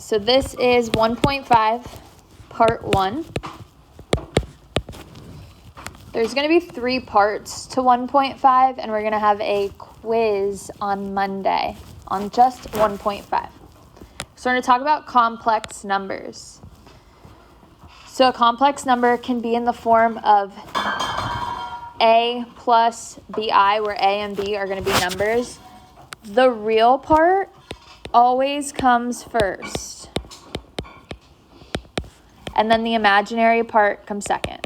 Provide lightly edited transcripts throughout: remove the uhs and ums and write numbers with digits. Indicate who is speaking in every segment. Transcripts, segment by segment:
Speaker 1: so this is 1.5, part 1. There's going to be 3 parts to 1.5, and we're going to have a quiz on Monday on just 1.5. So we're going to talk about complex numbers. So a complex number can be in the form of a plus bi, where a and b are going to be numbers. The real part always comes first, and then the imaginary part comes second.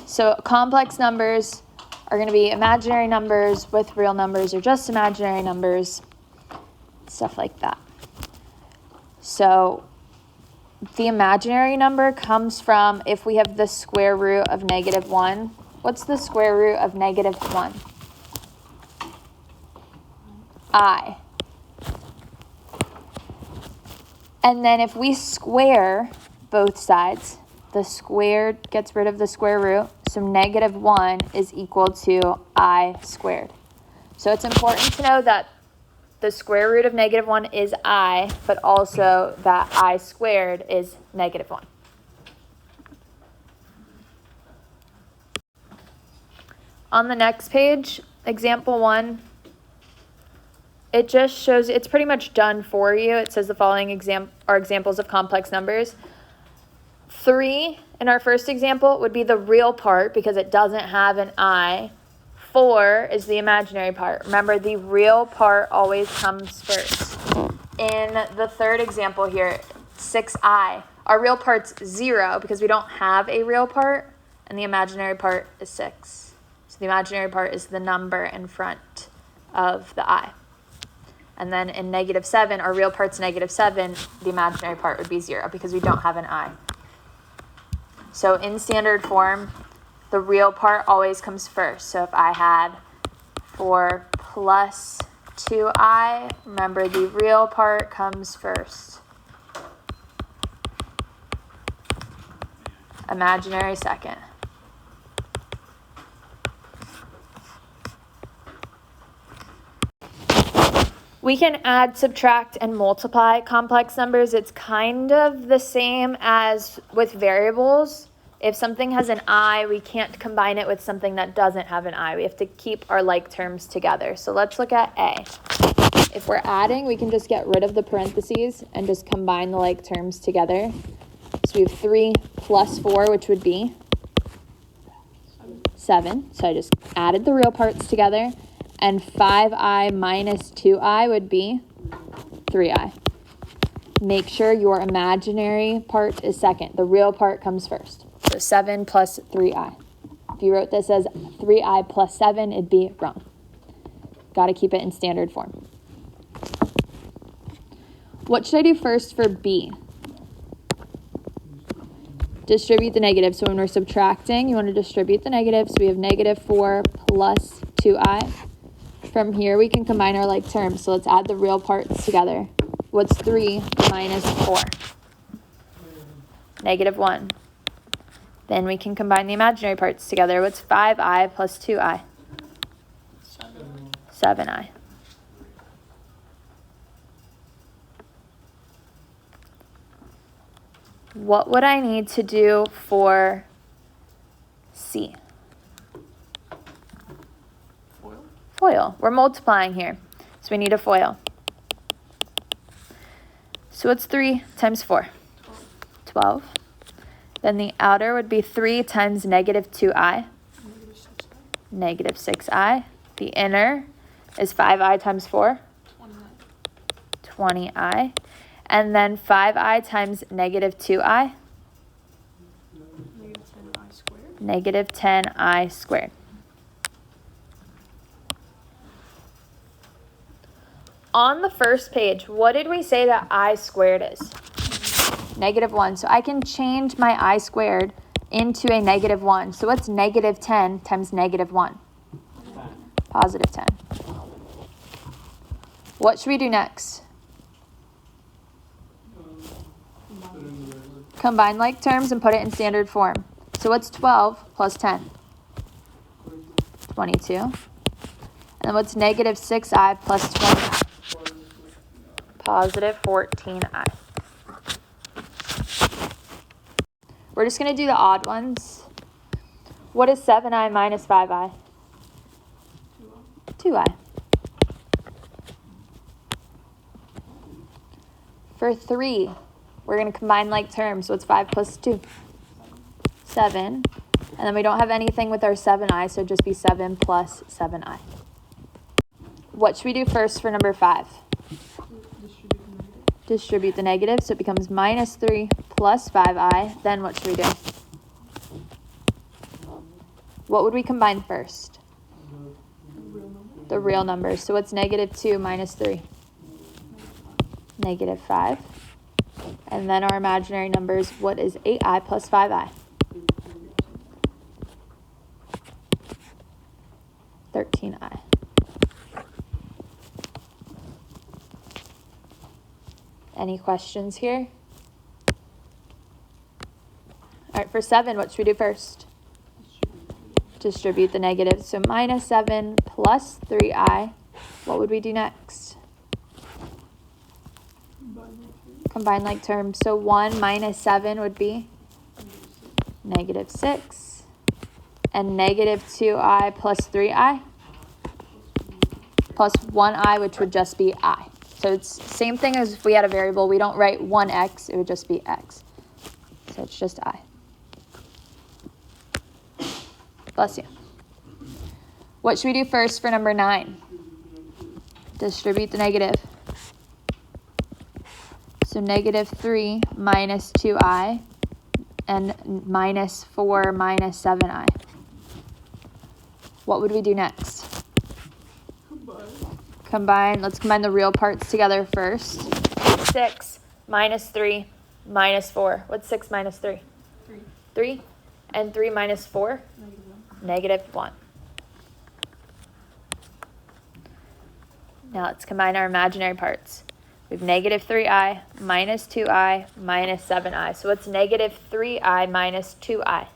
Speaker 1: So complex numbers are going to be imaginary numbers with real numbers, or just imaginary numbers, stuff like that. So the imaginary number comes from if we have the square root of -1. What's the square root of -1? I. And then if we square both sides, the squared gets rid of the square root, so -1 is equal to I squared. So it's important to know that the square root of -1 is I, but also that I squared is -1. On the next page, example 1, it just shows, it's pretty much done for you. It says the following are examples of complex numbers. 3 in our first example would be the real part because it doesn't have an I. 4 is the imaginary part. Remember, the real part always comes first. In the third example here, 6i, our real part's 0 because we don't have a real part, and the imaginary part is 6. So the imaginary part is the number in front of the I. And then in -7, our real part's -7, the imaginary part would be 0 because we don't have an I. So in standard form, the real part always comes first. So if I had 4 plus 2i, remember the real part comes first. Imaginary second. We can add, subtract, and multiply complex numbers. It's kind of the same as with variables. If something has an I, we can't combine it with something that doesn't have an I. We have to keep our like terms together. So let's look at A. If we're adding, we can just get rid of the parentheses and just combine the like terms together. So we have 3 plus 4, which would be 7. So I just added the real parts together. And 5i minus 2i would be 3i. Make sure your imaginary part is second. The real part comes first. So 7 plus 3i. If you wrote this as 3i plus 7, it'd be wrong. Got to keep it in standard form. What should I do first for b? Distribute the negative. So when we're subtracting, you want to distribute the negative. So we have -4 plus 2i. From here, we can combine our like terms. So let's add the real parts together. What's 3 minus 4? -1. Then we can combine the imaginary parts together. What's 5i plus 2i? 7i. What would I need to do for C? Foil. We're multiplying here, so we need a foil. So what's 3 times 4? 12. Then the outer would be 3 times -2i. -6i. The inner is 5i times 4. 20i. And then 5i times -2i. -10i squared. On the first page, what did we say that I squared is? -1. So I can change my I squared into a -1. So what's -10 times -1? +10. What should we do next? Combine like terms and put it in standard form. So what's 12 plus 10? 22. And then what's negative 6i plus 20i? Positive 14i. We're just going to do the odd ones. What is 7i minus 5i? 2i. For 3, we're going to combine like terms. What's 5 plus 2? 7. And then we don't have anything with our 7i, so it'd just be 7 plus 7i. What should we do first for number 5? Distribute the negative, so it becomes minus 3 plus 5i. Then what should we do? What would we combine first? The real numbers. So what's negative 2 minus 3? Negative 5. And then our imaginary numbers, what is 8i plus 5i? 13i. Any questions here? All right, for 7, what should we do first? Distribute the negative. So minus 7 plus 3i. What would we do next? Combine like terms. So 1 minus 7 would be negative 6. And negative 2i plus 3i plus 1i, which would just be I. So it's the same thing as if we had a variable. We don't write 1x, it would just be x. So it's just I. Bless you. What should we do first for number 9? Distribute the negative. So negative 3 minus 2i and minus 4 minus 7i. What would we do next? Combine. Let's combine the real parts together first. 6 minus 3 minus 4. What's 6 minus 3?
Speaker 2: 3.
Speaker 1: 3. And 3 minus 4? Negative 1. Now let's combine our imaginary parts. We have negative 3i minus 2i minus 7i. So what's negative 3i minus 2i?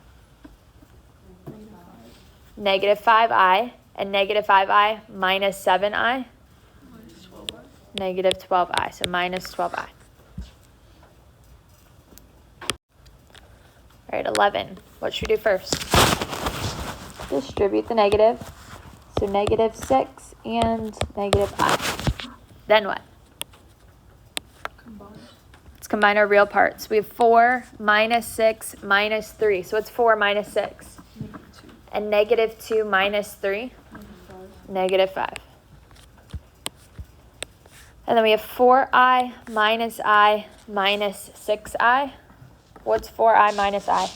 Speaker 1: Negative 5i. And negative 5i minus 7i? Negative 12i. So minus 12i. All right, 11. What should we do first? Distribute the negative. So negative 6 and negative I. Then what? Let's combine our real parts. We have 4 minus 6 minus 3. So what's 4 minus 6? And negative 2 minus 3? Negative 5. And then we have 4i minus I minus 6i. What's 4i minus I?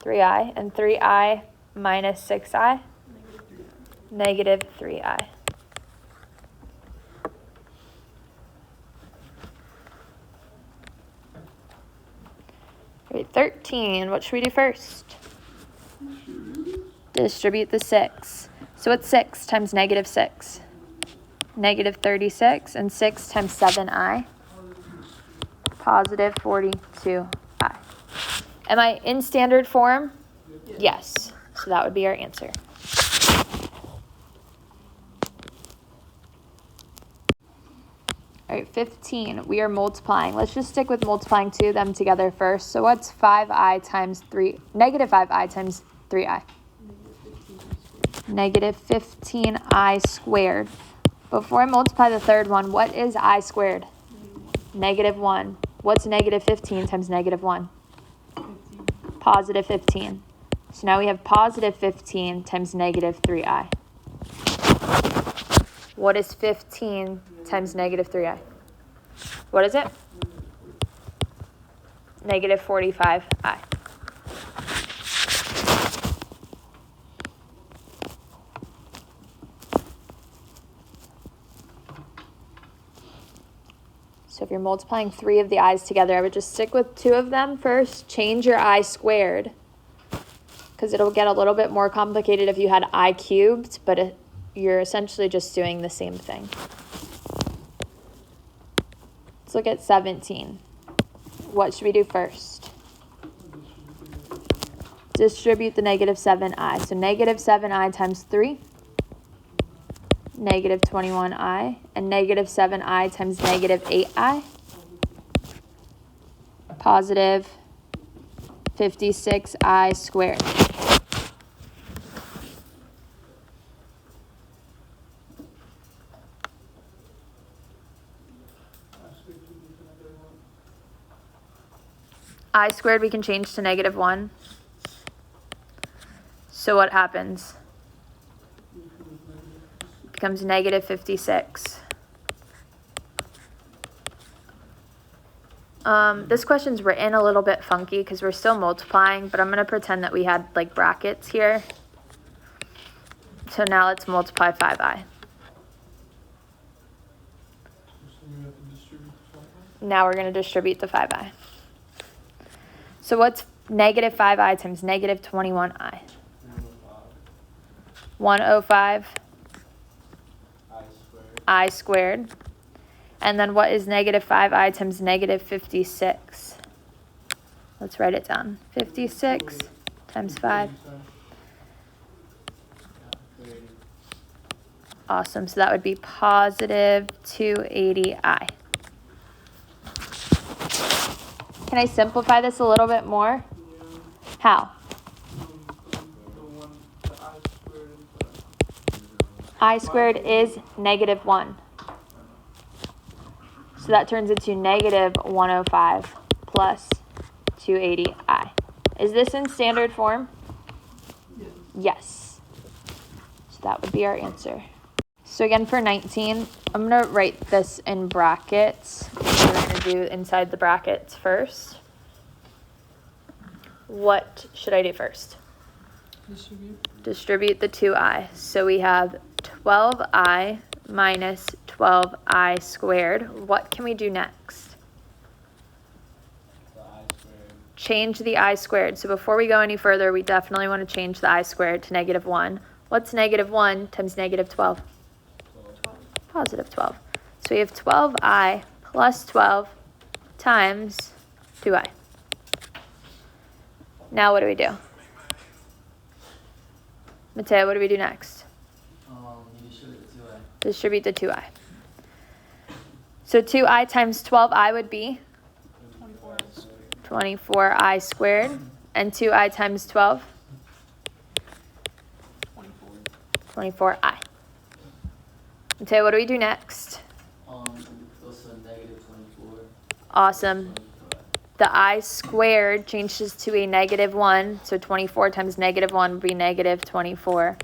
Speaker 1: 3i. And 3i minus 6i? Negative 3i. Right, 13. What should we do first? Distribute the 6. So what's 6 times negative 6? Negative 36. And 6 times 7i? Positive 42i. Am I in standard form? Yes. So that would be our answer. All right, 15. We are multiplying. Let's just stick with multiplying two of them together first. So what's 5i times 3? Negative 5i times 3i. Negative 15i squared. Before I multiply the third one, what is I squared? Negative 1. What's negative 15 times negative 1? Positive 15. So now we have positive 15 times negative 3i. What is 15 times negative 3i? What is it? Negative 45i. So if you're multiplying 3 of the i's together, I would just stick with 2 of them first. Change your I squared, because it'll get a little bit more complicated if you had I cubed, but you're essentially just doing the same thing. Let's look at 17. What should we do first? Distribute the negative 7i. So negative 7i times 3. negative 21i, and negative 7i times negative 8i, positive 56i squared. I squared we can change to negative 1. So what happens? It becomes negative 56. This question's written a little bit funky because we're still multiplying, but I'm going to pretend that we had like brackets here. So now let's multiply 5i. Now we're going to distribute the 5i. So what's negative 5i times negative 21i? 105 I squared. And then what is negative 5i times negative 56? Let's write it down. 56 times 5. Awesome. So that would be positive 280i. Can I simplify this a little bit more? How? I squared is negative 1. So that turns into negative 105 plus 280i. Is this in standard form? Yes. So that would be our answer. So again, for 19, I'm going to write this in brackets. We're going to do inside the brackets first. What should I do first? Distribute the 2i. So we have 12i minus 12i squared. What can we do next?
Speaker 2: The I squared.
Speaker 1: Change the I squared. So before we go any further, we definitely want to change the I squared to negative 1. What's negative 1 times negative 12?
Speaker 2: 12.
Speaker 1: Positive 12. So we have 12i plus 12 times 2i. Now what do we do? Mateo, what do we do next?
Speaker 2: You distribute the 2i.
Speaker 1: Distribute the 2i. So 2i times 12i would be 24i squared. And 2i times 12? 24i. Mateo, what do we do next?
Speaker 2: Goes to negative 24.
Speaker 1: Awesome. The I squared changes to a negative 1. So 24 times negative 1 would be negative 24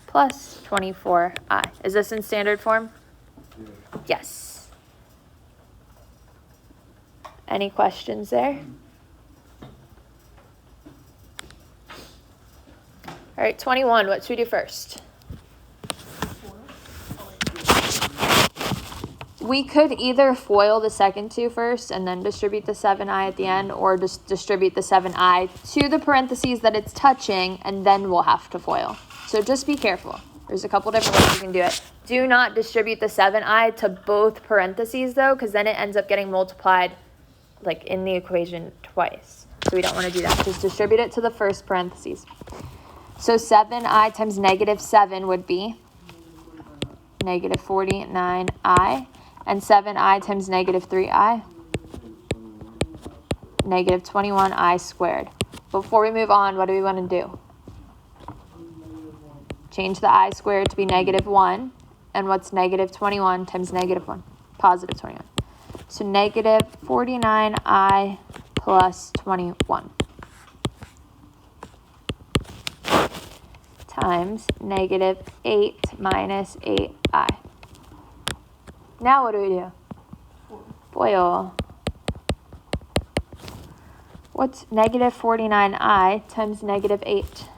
Speaker 1: plus 24i. Is this in standard form?
Speaker 2: Yeah.
Speaker 1: Yes. Any questions there? All right, 21. What should we do first? We could either FOIL the second two first and then distribute the 7i at the end, or just distribute the 7i to the parentheses that it's touching, and then we'll have to FOIL. So just be careful. There's a couple different ways you can do it. Do not distribute the 7i to both parentheses, though, because then it ends up getting multiplied like in the equation twice. So we don't want to do that. Just distribute it to the first parentheses. So 7i times negative 7 would be negative 49i. And 7i times negative 3i, negative 21i squared. Before we move on, what do we want to do? Change the I squared to be negative 1. And what's negative 21 times negative 1? Positive 21. So negative 49i plus 21 times negative 8 minus 8i. Now what do we do? FOIL. What's negative 49i times negative 8?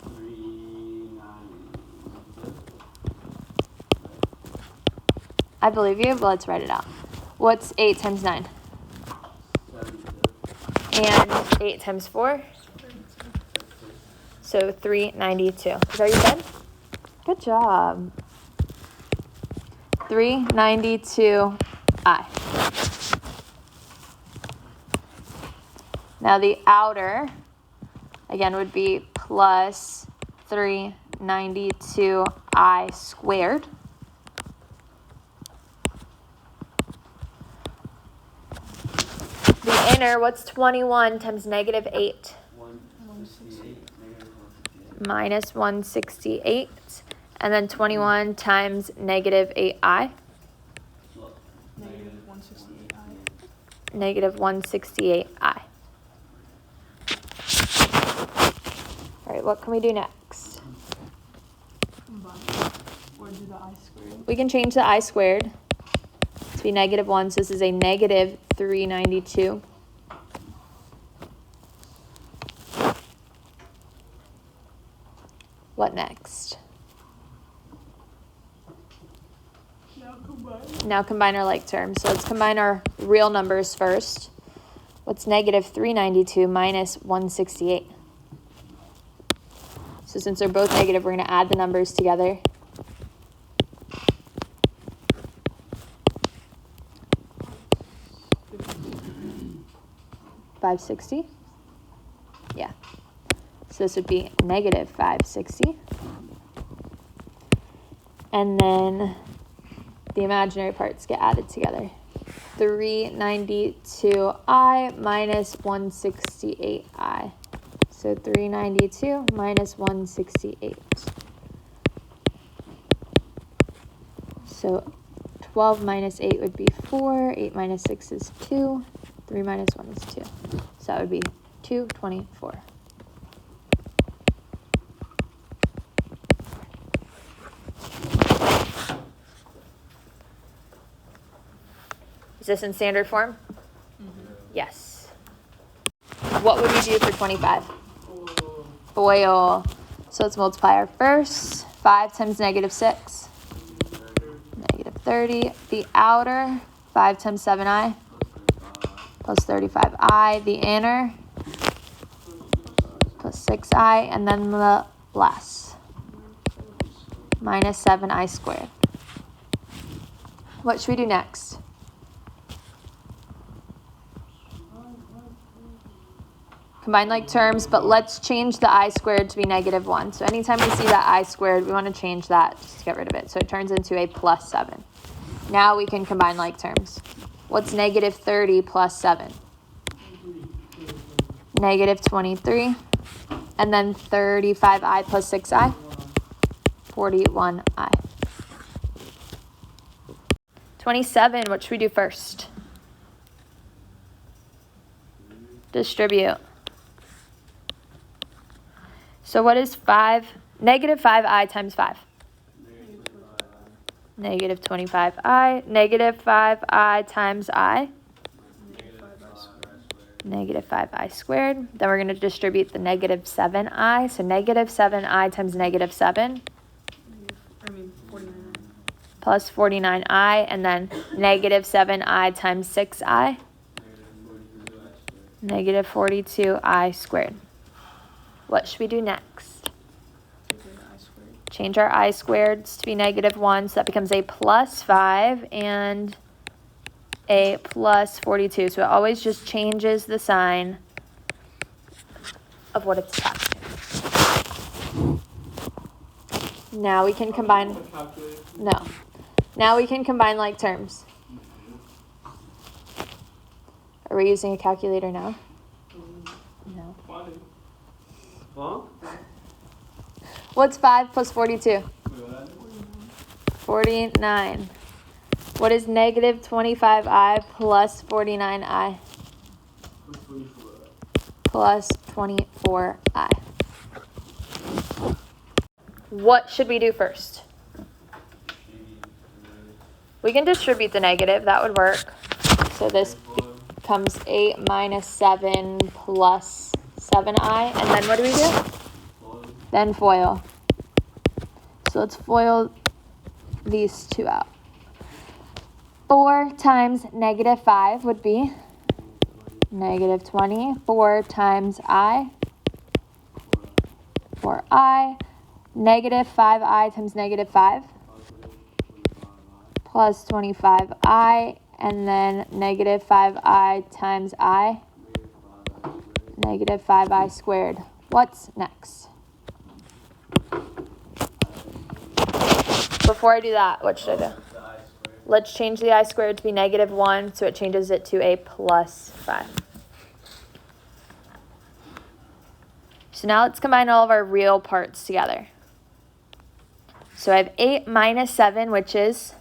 Speaker 2: 390.
Speaker 1: I believe you, but let's write it out. What's 8 times 9?
Speaker 2: 72.
Speaker 1: And 8 times 4? So 392. Is that what you said? Good job. 392i. Now the outer, again, would be plus 392. 392i squared. The inner, what's 21 times negative 8?
Speaker 2: 168, negative 168.
Speaker 1: Minus 168. And then 21 times negative 8i.
Speaker 2: Look,
Speaker 3: Negative 168i.
Speaker 1: Negative 168i. All right, what can we do next?
Speaker 3: Combine. Or do the I squared.
Speaker 1: We can change the I squared to be negative 1, so this is a negative 392. What next?
Speaker 3: Now combine.
Speaker 1: Now combine our like terms. So let's combine our real numbers first. What's negative 392 minus 168? So since they're both negative, we're going to add the numbers together. $560? Yeah. So this would be negative 560. And then the imaginary parts get added together. 392i minus 168i. So 392 minus 168. So 12 minus 8 would be 4. 8 minus 6 is 2. 3 minus 1 is 2. So that would be 224. Is this in standard form? Yes. What would we do for 25? FOIL. So let's multiply our first. 5 times negative 6. Negative 30. The outer, 5 times 7i. Plus 35i. The inner, plus 6i. And then the last. Minus 7i squared. What should we do next? Combine like terms, but let's change the I squared to be negative 1. So anytime we see that I squared, we want to change that just to get rid of it. So it turns into a plus 7. Now we can combine like terms. What's negative 30 plus 7? Negative 23. And then 35i plus 6i? 41i. 27, what should we do first? Distribute. So what is 5? Negative 5i times 5. Negative 25i. Negative 5i times I. Negative 5i squared. Then we're going to distribute the negative 7i. So negative 7i times negative 7.
Speaker 3: 49.
Speaker 1: Plus 49i. And then negative 7i times 6i. Negative 42i squared. What should we do next? Change our I squareds to be negative 1, so that becomes a plus 5 and a plus 42. So it always just changes the sign of what it's attached to. Now we can combine. No. Now we can combine like terms. Are we using a calculator now? No.
Speaker 2: Huh?
Speaker 1: What's 5 plus 42? 49. What is negative 25i plus 49i? Plus 24i. What should we do first? We can distribute the negative. That would work. So this becomes 8 minus 7 plus 7i. And then what do we do? Then FOIL. So let's FOIL these two out. 4 times negative 5 would be negative 20. 4 times I, 4i. Negative 5i times negative 5. Plus 25i. And then negative 5i times I. Negative 5i squared. What's next? Before I do that, what should I do?
Speaker 2: The I squared.
Speaker 1: Let's change the I squared to be -1, so it changes it to a +5. So now let's combine all of our real parts together. So I have 8 minus 7, which is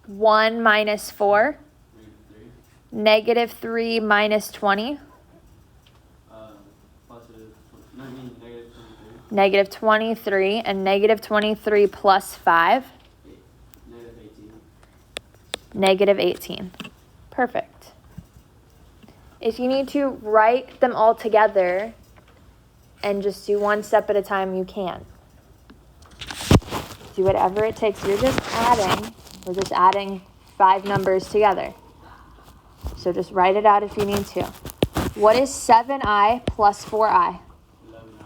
Speaker 1: 1 minus 4.
Speaker 2: Negative
Speaker 1: -3
Speaker 2: 3.
Speaker 1: minus 20.
Speaker 2: Positive. No, I mean negative 23.
Speaker 1: -23. And -23 plus 5.
Speaker 2: Negative 18.
Speaker 1: -18. Perfect. If you need to write them all together and just do one step at a time, you can. Do whatever it takes. We're just adding 5 numbers together. So just write it out if you need to. What is 7i plus 4i?
Speaker 2: 11I.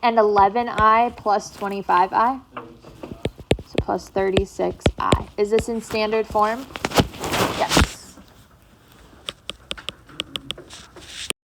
Speaker 1: And 11i plus 25i?
Speaker 2: 36I.
Speaker 1: So plus 36i. Is this in standard form? Yes.